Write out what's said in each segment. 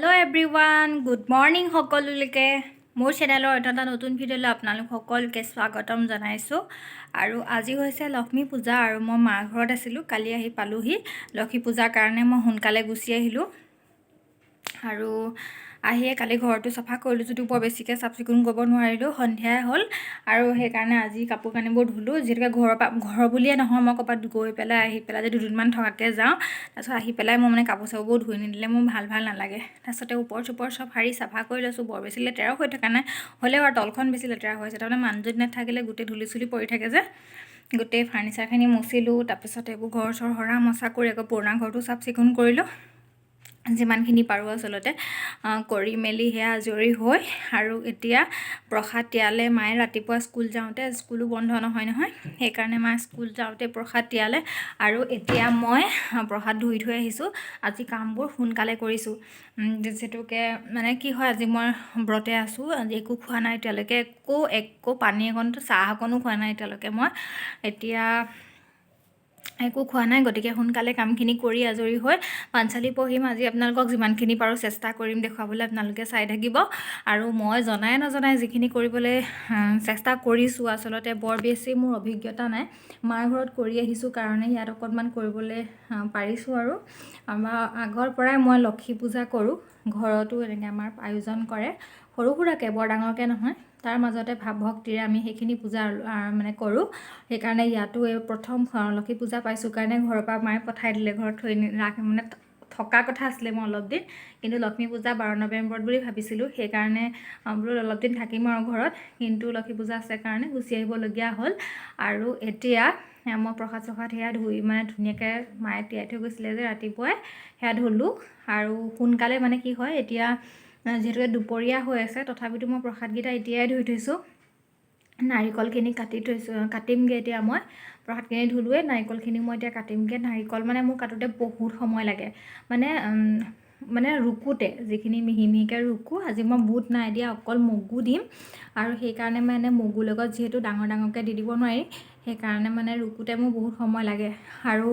Hello' everyone, good morning সকলোলৈকে। মোৰ চেনেলৰ এটা নতুন ভিডিঅ'লৈ আপোনালোক সকলোকে স্বাগতম জনাইছোঁ। আৰু আজি হৈছে লক্ষ্মী পূজা আৰু মই মাৰ ঘৰত আছিলোঁ। কালি আহি পালোহি লক্ষ্মী পূজাৰ কাৰণে। মই সোনকালে গুচি আহিলোঁ আৰু আহিয়ে কালি ঘৰটো চাফা কৰিলোঁ, যদিও বৰ বেছিকৈ চাফ চিকুণ কৰিব নোৱাৰিলোঁ, সন্ধিয়াই হ'ল। আৰু সেইকাৰণে আজি কাপোৰ কানিবোৰ ধুলোঁ, যিহেতুকে ঘৰ বুলিয়ে নহয়, মই ক'ৰবাত গৈ পেলাই আহি পেলাই যদি দুদিনমান থকাকৈ যাওঁ, তাৰপিছত আহি পেলাই মই মানে কাপোৰ চাপোৰবোৰ ধুই নিদিলে মোৰ ভাল নালাগে। তাৰপিছতে ওপৰ চোপৰ চব সাৰি চাফা কৰি লৈছোঁ। বৰ বেছি লেতেৰাও হৈ থকা নাই, হ'লেও আৰু তলখন বেছি লেতেৰা হৈছে। তাৰমানে মানুহজনী নাথাকিলে গোটেই ধূলি চুলি পৰি থাকে যে, গোটেই ফাৰ্নিচাৰখিনি মচিলোঁ। তাৰপিছত এইবোৰ ঘৰ চৰ সৰা মচা কৰি আকৌ পুৰণা ঘৰটো চাফ চিকুণ কৰিলোঁ, যিমানখিনি পাৰোঁ আচলতে কৰি মেলি সেয়া আজৰি হৈ। আৰু এতিয়া প্ৰসাদ তিয়ালে মায়ে। ৰাতিপুৱা স্কুল যাওঁতে, স্কুলো বন্ধ নহয়, সেইকাৰণে মায়ে স্কুল যাওঁতে প্ৰসাদ তিয়ালে। আৰু এতিয়া মই প্ৰসাদ ধুই থৈ আহিছোঁ। আজি কামবোৰ সোনকালে কৰিছোঁ, যিহেতুকে মানে কি হয়, আজি মই ব্ৰতে আছোঁ। আজি একো খোৱা নাই এতিয়ালৈকে, একো পানী অকণতো, চাহ অকণো খোৱা নাই এতিয়ালৈকে। মই এতিয়া একো খোৱা নাই, গতিকে সোনকালে কামখিনি কৰি আজৰি হৈ পাঞ্চালী পঢ়িম। আজি আপোনালোকক যিমানখিনি পাৰোঁ চেষ্টা কৰিম দেখুৱাবলৈ, আপোনালোকে চাই থাকিব। আৰু মই জনাই নজনাই যিখিনি কৰিবলৈ চেষ্টা কৰিছোঁ, আচলতে বৰ বেছি মোৰ অভিজ্ঞতা নাই। মাৰ ঘৰত কৰি আহিছোঁ কাৰণে ইয়াত অকণমান কৰিবলৈ পাৰিছোঁ। আৰু আমাৰ আগৰ পৰাই মই লক্ষী পূজা কৰোঁ, ঘৰতো এনেকৈ আমাৰ আয়োজন কৰে, সৰু সুৰাকৈ, বৰ ডাঙৰকৈ নহয়। তাৰ মাজতে ভাৱ ভক্তিৰে আমি সেইখিনি পূজা মানে কৰোঁ। সেইকাৰণে ইয়াতো এই প্ৰথম লক্ষী পূজা পাইছোঁ কাৰণে ঘৰৰ পৰা মায়ে পঠাই দিলে। ঘৰত থৈ মানে থকা কথা আছিলে মই অলপ দিন, কিন্তু লক্ষ্মী পূজা 12 নৱেম্বৰত বুলি ভাবিছিলোঁ। সেইকাৰণে বোলো অলপ দিন থাকিম আৰু ঘৰত, কিন্তু লক্ষ্মী পূজা আছে কাৰণে গুচি আহিবলগীয়া হ'ল। আৰু এতিয়া মই প্ৰসাদ চসাদ সেয়া ধুই মানে ধুনীয়াকৈ মায়ে তিয়াই থৈ গৈছিলে যে ৰাতিপুৱাই, সেয়া ধুলোঁ। আৰু সোনকালে মানে কি হয়, এতিয়া যিহেতুকে দুপৰীয়া হৈ আছে, তথাপিতো মই প্ৰসাদকেইটা এতিয়াই ধুই থৈছোঁ। নাৰিকলখিনি কাটিমগৈ এতিয়া। মই প্ৰসাদখিনি ধুলোৱে, নাৰিকলখিনি মই এতিয়া কাটিমগৈ। নাৰিকল মানে মোৰ কাটোতে বহুত সময় লাগে, মানে ৰুকোতে, যিখিনি মিহি মিহিকৈ ৰুকোঁ। আজি মই বুট নাই দিয়া, অকল মগু দিম। আৰু সেইকাৰণে মানে মগুৰ লগত যিহেতু ডাঙৰকৈ দি দিব নোৱাৰি, সেইকাৰণে মানে ৰুকোতে মোৰ বহুত সময় লাগে। আৰু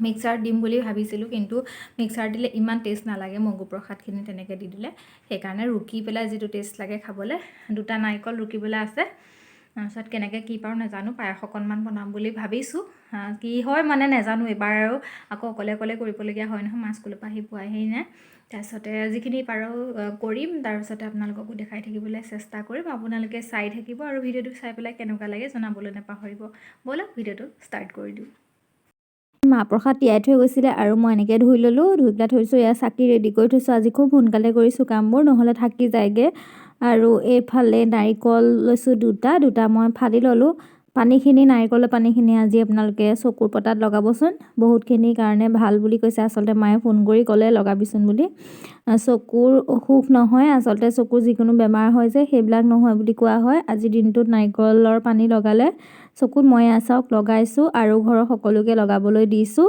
মিক্সাৰত দিম বুলি ভাবিছিলোঁ, কিন্তু মিক্সাৰত দিলে ইমান টেষ্ট নালাগে মগু প্ৰসাদখিনি তেনেকৈ দি দিলে। সেইকাৰণে ৰুকি পেলাই যিটো টেষ্ট লাগে খাবলৈ, 2টা নাৰিকল ৰুকিবলৈ আছে। তাৰপিছত কেনেকৈ কি পাৰোঁ নাজানো, পায়স অকণমান বনাম বুলি ভাবিছোঁ। কি হয় মানে নাজানো, এইবাৰ আৰু আকৌ অকলে কৰিবলগীয়া হয় নহয়, মা স্কুলৰ পৰা আহি পোৱাহি নাই। তাৰপিছতে যিখিনি পাৰোঁ কৰিম, তাৰপিছতে আপোনালোককো দেখাই থাকিবলৈ চেষ্টা কৰিম। আপোনালোকে চাই থাকিব আৰু ভিডিঅ'টো চাই পেলাই কেনেকুৱা লাগে জনাবলৈ নাপাহৰিব। ব'লক ভিডিঅ'টো ষ্টাৰ্ট কৰি দিওঁ। মাহ প্ৰসাদ তিয়াই থৈ গৈছিলে আৰু মই এনেকৈ ধুই ল'লোঁ। ধুই পেলাই থৈছোঁ, এয়া চাকি ৰেডি কৰি থৈছোঁ। আজি খুব সোনকালে কৰিছোঁ কামবোৰ, নহ'লে থাকি যায়গৈ। আৰু এইফালে নাৰিকল লৈছোঁ 2টা মই ফালি ল'লোঁ। নাৰিকলৰ পানীখিনি আজি আপোনালোকে চকুৰ পতাত লগাবচোন, বহুতখিনিৰ কাৰণে ভাল বুলি কৈছে। আচলতে মায়ে ফোন কৰি ক'লে লগাবিচোন বুলি। চকুৰ অসুখ নহয়, আচলতে চকুৰ যিকোনো বেমাৰ হয় যে, সেইবিলাক নহয় বুলি কোৱা হয়। আজিৰ দিনটোত নাৰিকলৰ পানী লগালে চকুত, মই চাওক লগাইছোঁ আৰু ঘৰৰ সকলোকে লগাবলৈ দিছোঁ।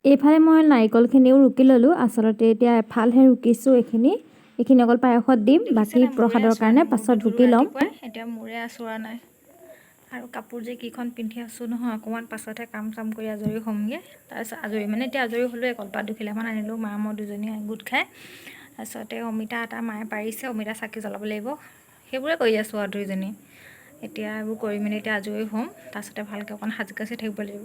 এইফালে মই নাৰিকলখিনিও ৰুকি ল'লোঁ। আচলতে এতিয়া এফালহে ৰুকিছোঁ, এইখিনি অকল পায়সত দিম, বাকী প্ৰসাদৰ কাৰণে পাছত ৰুকি ল'ম। এতিয়া মূৰে আঁচোৰা নাই আৰু কাপোৰ যে কেইখন পিন্ধি আছোঁ নহয়, অকণমান পাছতহে কাম চাম কৰি আজৰি হ'মগৈ। তাৰপিছত এতিয়া আজৰি হ'লোঁ। কলপাত 2 খিলামান আনিলোঁ, মা মই দুজনীয়ে গোট খাই। তাৰপিছতে অমিতা এটা মায়ে পাৰিছে, অমিতা চাকি জ্বলাব লাগিব, সেইবোৰে কৰি আছোঁ আৰু 2জনী। এতিয়া এইবোৰ কৰি মেলি এতিয়া আজৰি হ'ম, তাৰপিছতে ভালকৈ অকণ সাজি কাচি থাকিব লাগিব।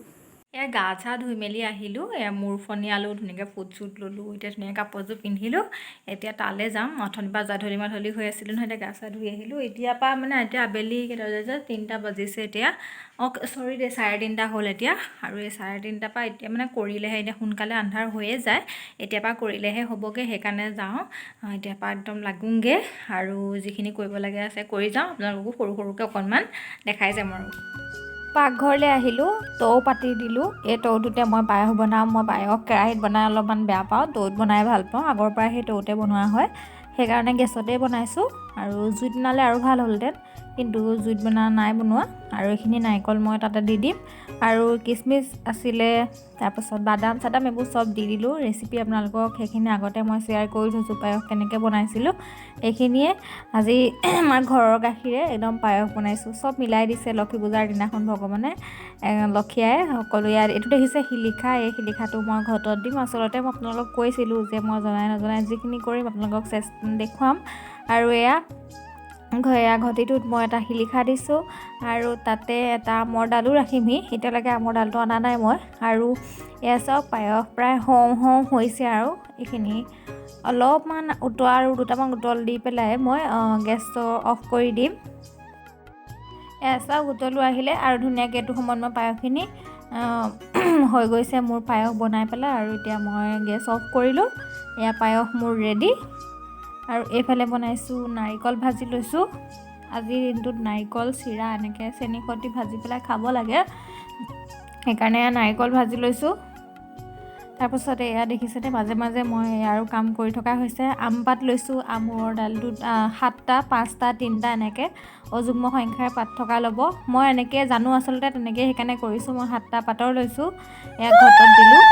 এয়া গা চা ধুই মেলি আহিলোঁ, এয়া মূৰ ফনিয়ালোঁ, ধুনীয়াকৈ ফুট চুট ল'লোঁ, এতিয়া ধুনীয়াকৈ কাপোৰযোৰ পিন্ধিলোঁ। এতিয়া তালৈ যাম। অথনিৰ পৰা ধূলি হৈ আছিলোঁ নহয়, এতিয়া গা চা ধুই আহিলোঁ। এতিয়াৰ পৰা মানে এতিয়া আবেলি কেইটা বাজিছে, 3টা বাজিছে এতিয়া। চৰি দেই, 3:30 হ'ল এতিয়া। আৰু এই 3:30 পৰা এতিয়া মানে কৰিলেহে, এতিয়া সোনকালে আন্ধাৰ হৈয়ে যায়, এতিয়াৰ পৰা কৰিলেহে হ'বগৈ। সেইকাৰণে যাওঁ, এতিয়াৰ পৰা একদম লাগোংগৈ আৰু যিখিনি কৰিব লাগে আছে কৰি যাওঁ। আপোনালোককো সৰুকৈ অকণমান দেখাই যাম। আৰু পাকঘৰলৈ আহিলোঁ, টৌ পাতি দিলোঁ। এই টৌটোতে মই পায়স বনাওঁ। মই পায়স কেৰাহীত বনাই অলপমান বেয়া পাওঁ, টৌত বনাই ভাল পাওঁ। আগৰ পৰাই সেই টৌতে বনোৱা হয়, সেইকাৰণে গেছতেই বনাইছোঁ। আৰু জুইত বনালে আৰু ভাল হ'লহেঁতেন, কিন্তু জুইত নাই বনোৱা। আৰু এইখিনি নাৰিকল মই তাতে দি দিম আৰু কিচমিচ আছিলে, তাৰপাছত বাদাম চাদাম এইবোৰ চব দি দিলোঁ। ৰেচিপি আপোনালোকক সেইখিনি আগতে মই শ্বেয়াৰ কৰি থৈছোঁ, পায়স কেনেকৈ বনাইছিলোঁ। এইখিনিয়ে আজি আমাৰ ঘৰৰ গাখীৰে একদম পায়স বনাইছোঁ। চব মিলাই দিছে লক্ষী পূজাৰ দিনাখন ভগৱানে, লক্ষীয়াই সকলো। ইয়াত এইটো দেখিছে শিলিখা, এই শিলিখাটো মই ঘটত দিম। আচলতে মই আপোনালোকক কৈছিলোঁ যে মই জনাই নজনাই যিখিনি কৰিম আপোনালোকক দেখুৱাম। আৰু এয়া ঘটিটোত মই এটা শিলিখা দিছোঁ আৰু তাতে এটা আমৰ ডালো ৰাখিমহি। এতিয়ালৈকে আমৰ ডালটো অনা নাই মই। আৰু এয়া চাওক পায়স প্ৰায় হওঁ হৈছে আৰু এইখিনি অলপমান আৰু দুটামান উতল দি পেলাই মই গেছটো অফ কৰি দিম। এয়া চাওক উতলো আহিলে আৰু ধুনীয়াকৈ এইটো সময়ত মই পায়সখিনি হৈ গৈছে মোৰ পায়স বনাই পেলাই। আৰু এতিয়া মই গেছ অফ কৰিলোঁ। এয়া পায়স মোৰ ৰেডি। আৰু এইফালে বনাইছোঁ নাৰিকল ভাজি লৈছোঁ। আজিৰ দিনটোত নাৰিকল চিৰা এনেকৈ চেনি সৈতে ভাজি পেলাই খাব লাগে, সেইকাৰণে নাৰিকল ভাজি লৈছোঁ। তাৰপাছত এয়া দেখিছেনে মাজে মাজে মই আৰু কাম কৰি থকা হৈছে। আম পাত লৈছোঁ, আমৰ ডালটোত 7টা 5টা 3টা এনেকৈ অযুগ্ম সংখ্যাৰ পাত থকা ল'ব। মই এনেকৈ জানো আচলতে, তেনেকৈ সেইকাৰণে কৰিছোঁ। মই 7টা পাতৰ লৈছোঁ, এয়া ঘটত দিলোঁ।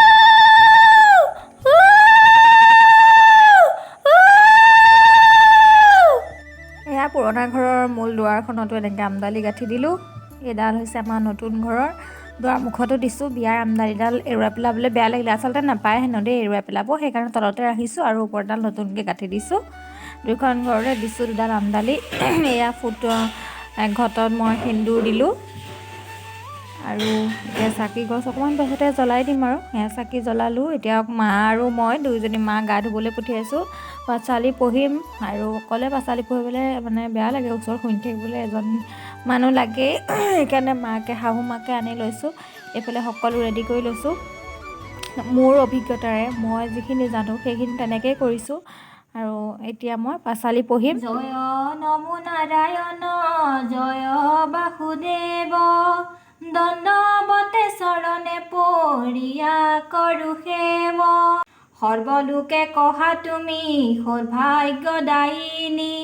এয়া পুৰণা ঘৰৰ মূল দুৱাৰখনতো এনেকৈ আমডালি গাঁঠি দিলোঁ। এইডাল হৈছে আমাৰ নতুন ঘৰৰ দুৱাৰ মুখতো দিছোঁ। বিয়াৰ আমডালিডাল এৰুৱাই পেলাবলৈ বেয়া লাগিলে, আচলতে নাপায় হেনো দেই এৰুৱাই পেলাব, সেইকাৰণে তলতে ৰাখিছোঁ আৰু ওপৰডাল নতুনকৈ গাঁঠি দিছোঁ। দুইখন ঘৰতে দিছোঁ দুডাল আমডালি। এয়া ঘটত মই সেন্দুৰ দিলোঁ আৰু এতিয়া চাকি গছ অকণমান পাছতে জ্বলাই দিম আৰু এয়া চাকি জ্বলালোঁ। এতিয়া মা আৰু মই দুয়োজনী, মা গা ধুবলৈ পঠিয়াইছোঁ। পাঁচালি পঢ়িম আৰু অকলে পাঁচালি পঢ়িবলৈ বেয়া লাগে, ওচৰত শুনি থাকিবলৈ এজন মানুহ লাগেই, সেইকাৰণে শাহু মাকে আনি লৈছোঁ। এইফালে সকলো ৰেডি কৰি লৈছোঁ। মোৰ অভিজ্ঞতাৰে মই যিখিনি জানো সেইখিনি তেনেকেই কৰিছোঁ। আৰু এতিয়া মই পাঁচালি পঢ়িম। জয় নমো নাৰায়ণ জয় বাসুদেৱ, দণ্ডৱতে চৰণে পৰিয়া কৰোঁ সেৱ। সৰ্বলোকে কহা তুমি সৌভাগ্যদায়িনী,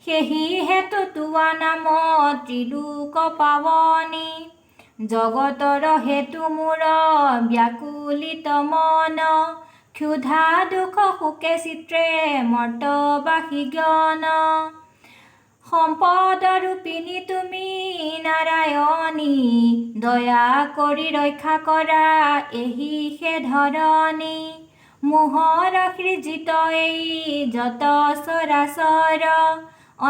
সেহি হেতু তোৱা নাম ত্ৰিলোক পাৱনী। জগতৰ হেতু মোৰ ব্যাকুলিত মন, ক্ষুধা দুখ শোকে চিত্ৰে মৰ্তবাসী জ্ঞান। সম্পদ ৰূপিণী তুমি নাৰায়ণী, দয়া কৰি ৰক্ষা কৰা এহিহে ধৰণী। মোহৰ সৃজিত এই যত চৰাচৰ,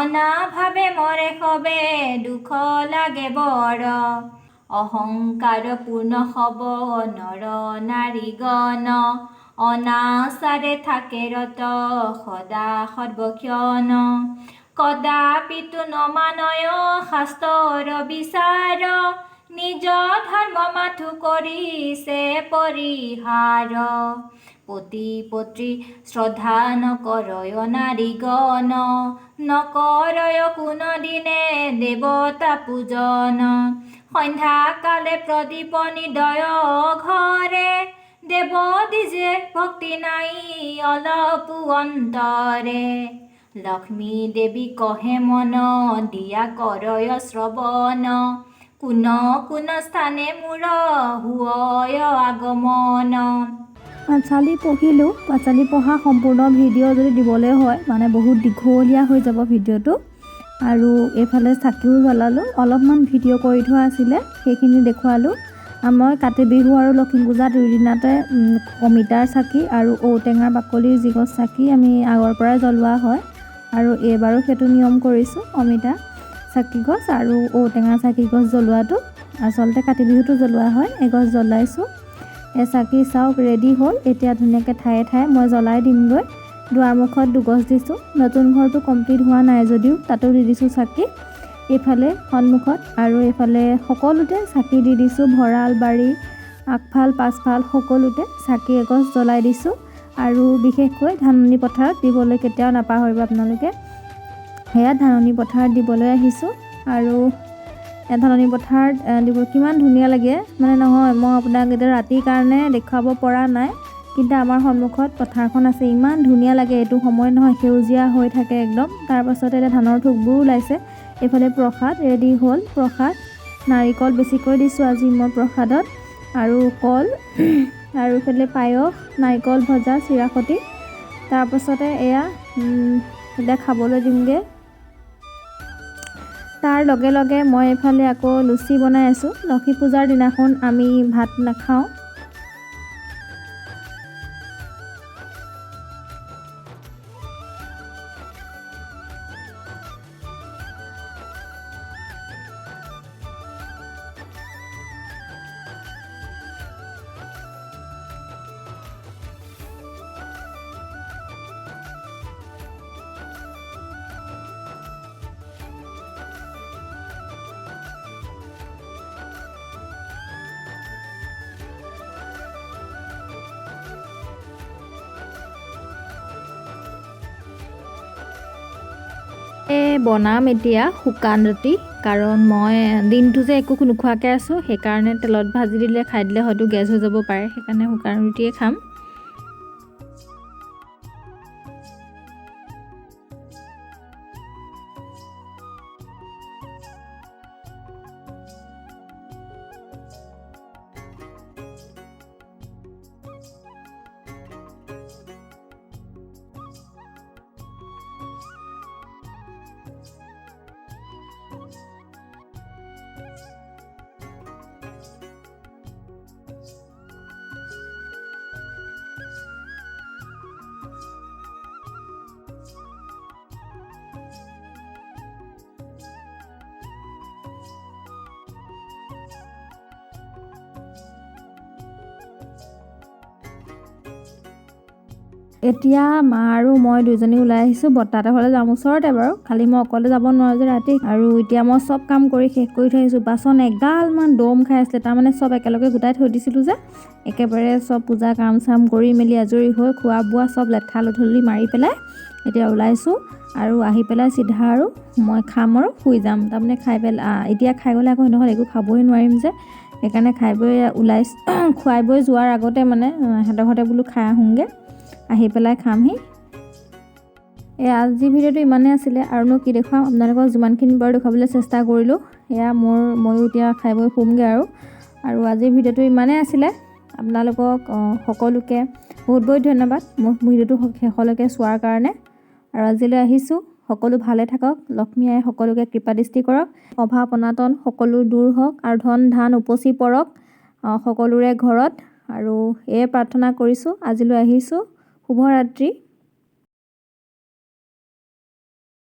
অনাভাৱে মৰে সবে দুখ লাগে বৰ। অহংকাৰ পূৰ্ণ হব নৰ নাৰীগণ, অনাচাৰে থাকে ৰত সদা সৰ্বক্ষণ। কদাপিতো নমানয় শাস্ত্ৰৰ বিচাৰ, নিজ ধৰ্ম মাথো কৰিছে পৰিহাৰ। পতি পত্ৰী শ্ৰদ্ধা নকৰয় নাৰীগণ, নকৰয় কোনো দিনে দেৱতা পূজন। সন্ধ্যা কালে প্ৰদীপ নিদয় ঘৰে, দেৱ দিজে ভক্তি নাই অলপো অন্তৰে। লক্ষ্মী দেৱী কহে মন দিয়া কৰয় শ্ৰৱণ, কোন কোন স্থানে মোৰ হুয় আগমন। পাঁচালি পঢ়িলোঁ। পাঁচালি পঢ়া সম্পূৰ্ণ ভিডিঅ' যদি দিবলৈ হয় বহুত দীঘলীয়া হৈ যাব ভিডিঅ'টো। আৰু এইফালে চাকিও জ্বলালোঁ, অলপমান ভিডিঅ' কৰি থোৱা আছিলে সেইখিনি দেখুৱালোঁ। মই কাতি বিহু আৰু লক্ষ্মী পূজা দুয়োদিনতে অমিতাৰ চাকি আৰু ঔটেঙাৰ বাকলিৰ যিগছ চাকি আমি আগৰ পৰাই জ্বলোৱা হয়। আৰু এইবাৰো সেইটো নিয়ম কৰিছোঁ, অমিতা চাকি গছ আৰু ঔটেঙা চাকি গছ জ্বলোৱাটো। আচলতে কাতি বিহুটো জ্বলোৱা হয়, এগছ জ্বলাইছোঁ। এই চাকি চাওক ৰেডি হ'ল। এতিয়া ধুনীয়াকৈ ঠায়ে ঠায়ে মই জ্বলাই দিমগৈ। দুৱাৰমুখত দুগছ দিছোঁ। নতুন ঘৰটো কমপ্লিট হোৱা নাই যদিও তাতো দি দিছোঁ চাকি, এইফালে সন্মুখত আৰু এইফালে সকলোতে চাকি দি দিছোঁ। ভঁৰাল বাৰী আগফাল পাছফাল সকলোতে চাকি এগছ জ্বলাই দিছোঁ। আৰু বিশেষকৈ ধাননি পথাৰত দিবলৈ কেতিয়াও নাপাহৰিব আপোনালোকে। সেয়া ধাননি পথাৰত দিবলৈ আহিছোঁ। আৰু ধাননি পথাৰত দিব কিমান ধুনীয়া লাগে, নহয় মই আপোনাক এতিয়া ৰাতিৰ কাৰণে দেখুৱাব পৰা নাই, কিন্তু আমাৰ সন্মুখত পথাৰখন আছে, ইমান ধুনীয়া লাগে। এইটো সময় নহয় সেউজীয়া হৈ থাকে একদম। তাৰপাছতে এতিয়া ধানৰ ঠোকবোৰো ওলাইছে, এইফালে প্ৰসাদ ৰেডি হ'ল। প্ৰসাদ নাৰিকল বেছিকৈ দিছোঁ আজি মই প্ৰসাদত, আৰু কল আৰু এইফালে পায়স, নাৰিকল ভজা, চিৰা সৈতে। তাৰপাছতে এয়া এতিয়া খাবলৈ দিমগৈ। তাৰ লগে লগে মই এইফালে আকৌ লুচি বনাই আছোঁ। লক্ষ্মী পূজাৰ দিনাখন আমি ভাত নাখাওঁ। বনাম এতিয়া শুকান ৰুটি, কাৰণ মই দিনটো যে একো নোখোৱাকৈ আছোঁ, সেইকাৰণে তেলত ভাজি দিলে খাই দিলে হয়তো গেছ হৈ যাব পাৰে, সেইকাৰণে শুকান ৰুটিয়ে খাম। এতিয়া মা আৰু মই দুজনী ওলাই আহিছোঁ। বৰ্তাহঁতৰ ঘৰলৈ যাম, ওচৰতে বাৰু, খালি মই অকলে যাব নোৱাৰোঁ যে ৰাতি। আৰু এতিয়া মই চব কাম কৰি শেষ কৰি থৈ আহিছোঁ। বাচন এগালমান দম খাই আছিলে, তাৰমানে চব একেলগে গোটাই থৈ দিছিলোঁ যে, একেবাৰে চব পূজা কাম চাম কৰি মেলি আজৰি হৈ খোৱা বোৱা চব লেঠা লঠলি মাৰি পেলাই এতিয়া ওলাইছোঁ। আৰু আহি পেলাই চিধা আৰু মই খাম আৰু শুই যাম। তাৰমানে খাই পেলাই এতিয়া খাই গ'লে আকৌ সেইদিনাখন একো খাবই নোৱাৰিম যে, সেইকাৰণে খাই বৈ ওলাইছোঁ। খুৱাই বৈ যোৱাৰ আগতে মানে সিহঁতৰ ঘৰতে বোলো খাই আহোঁগৈ, আহি পেলাই খামহি। আজি ভিডিঅ'টো ইমানেই আছিলে, আৰুনো কি দেখুৱাম, আপোনালোকক যিমানখিনি বাৰু দেখুৱাবলৈ চেষ্টা কৰিলোঁ। ময়ো এতিয়া খাই বৈ শুমগৈ আৰু আজিৰ ভিডিঅ'টো ইমানেই আছিলে। আপোনালোকক সকলোকে বহুত বহুত ধন্যবাদ মোৰ ভিডিঅ'টো শেষলৈকে চোৱাৰ কাৰণে। আৰু আজিলৈ আহিছোঁ, সকলো ভালে থাকক, লক্ষ্মী আই সকলোকে কৃপা দৃষ্টি কৰক, অভাৱ অনাটন সকলো দূৰ হওক, আৰু ধন ধান উপচি পৰক সকলোৰে ঘৰত, আৰু এয়ে প্ৰাৰ্থনা কৰিছোঁ। আজিলৈ আহিছোঁ, শুভৰাত্ৰি।